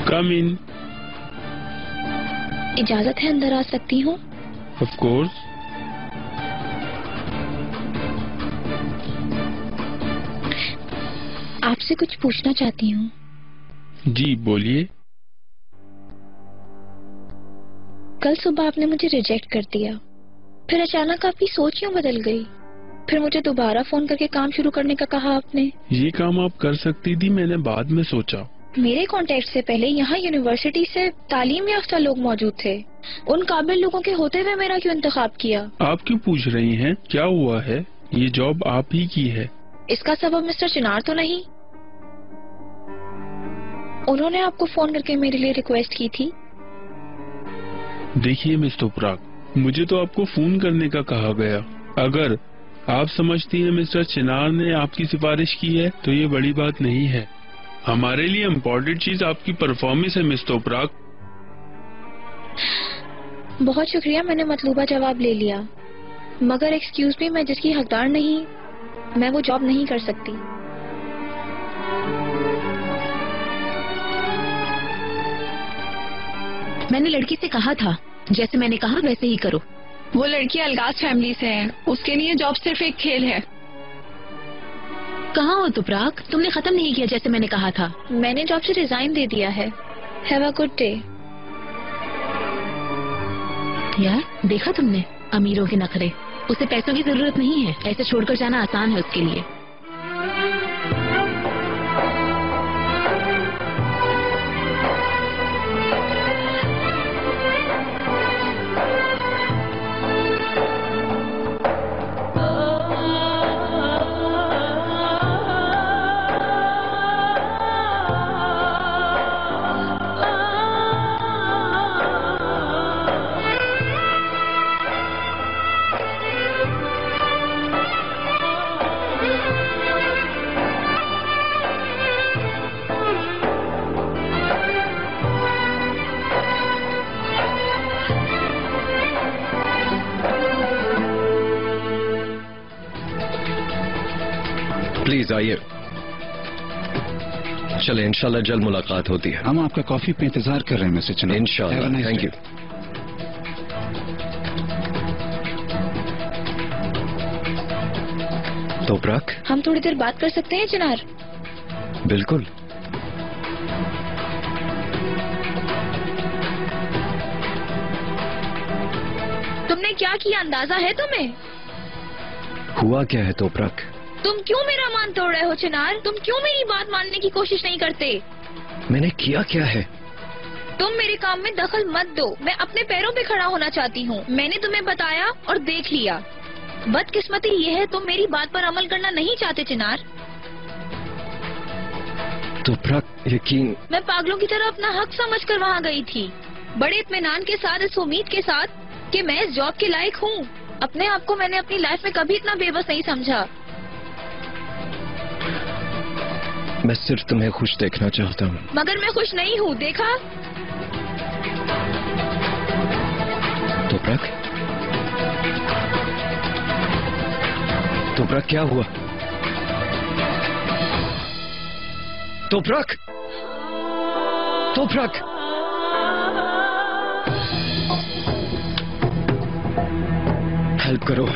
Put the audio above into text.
कम इन। इजाजत है अंदर आ सकती हूँ? Of course. आपसे कुछ पूछना चाहती हूँ। जी बोलिए। कल सुबह आपने मुझे रिजेक्ट कर दिया, फिर अचानक आपकी सोच क्यों बदल गई? फिर मुझे दोबारा फोन करके काम शुरू करने का कहा आपने। ये काम आप कर सकती थी, मैंने बाद में सोचा। मेरे कांटेक्ट से पहले यहाँ यूनिवर्सिटी से तालीम याफ्ता लोग मौजूद थे। उन काबिल लोगों के होते हुए मेरा क्यों इंतखाब किया? आप क्यों पूछ रही हैं? क्या हुआ है? ये जॉब आप ही की है। इसका सबब मिस्टर चिनार तो नहीं? उन्होंने आपको फोन करके मेरे लिए रिक्वेस्ट की थी? देखिए मिस तोपराग, मुझे तो आपको फोन करने का कहा गया। अगर आप समझती हैं मिस्टर चिनार ने आपकी सिफारिश की है तो ये बड़ी बात नहीं है। हमारे लिए इम्पोर्टेंट चीज आपकी परफॉर्मेंस है मिस तोपराग। बहुत शुक्रिया, मैंने मतलूबा जवाब ले लिया। मगर एक्सक्यूज मी, मैं जिसकी हकदार नहीं, मैं वो जॉब नहीं कर सकती। मैंने लड़की से कहा था, जैसे मैंने कहा वैसे ही करो। वो लड़की अलगाज फैमिली से है, उसके लिए जॉब सिर्फ एक खेल है। कहाँ हो तुपराग? तुमने खत्म नहीं किया जैसे मैंने कहा था। मैंने जॉब से रिजाइन दे दिया है। Have a good day. यार देखा तुमने, अमीरों के नखरे। उसे पैसों की जरूरत नहीं है, ऐसे छोड़कर जाना आसान है उसके लिए। प्लीज आइए। चले, इंशाल्लाह जल्द मुलाकात होती है। हम आपका कॉफी पे इंतजार कर रहे हैं मिस्टर चिनार। इंशाल्लाह। Thank you. तोपराग, हम थोड़ी देर बात कर सकते हैं चिनार? बिल्कुल। तुमने क्या किया अंदाजा है तुम्हें? हुआ क्या है तोपराग? तुम क्यों मेरा मान तोड़ रहे हो चिनार? तुम क्यों मेरी बात मानने की कोशिश नहीं करते? मैंने किया क्या है? तुम मेरे काम में दखल मत दो। मैं अपने पैरों पे खड़ा होना चाहती हूँ। मैंने तुम्हें बताया और देख लिया। बदकिस्मती ये है तुम मेरी बात पर अमल करना नहीं चाहते चिनार। तोपराग यकीन। मैं पागलों की तरह अपना हक समझकर वहाँ गई थी, बड़े इत्मीनान के साथ, इस उम्मीद के साथ कि मैं इस जॉब के लायक हूँ। अपने आप को मैंने अपनी लाइफ में कभी इतना बेबस नहीं समझा। मैं सिर्फ तुम्हें खुश देखना चाहता हूँ। मगर मैं खुश नहीं हूँ, देखा? तोपराग, तोपराग क्या हुआ? तोपराग, तोपराग, हेल्प करो।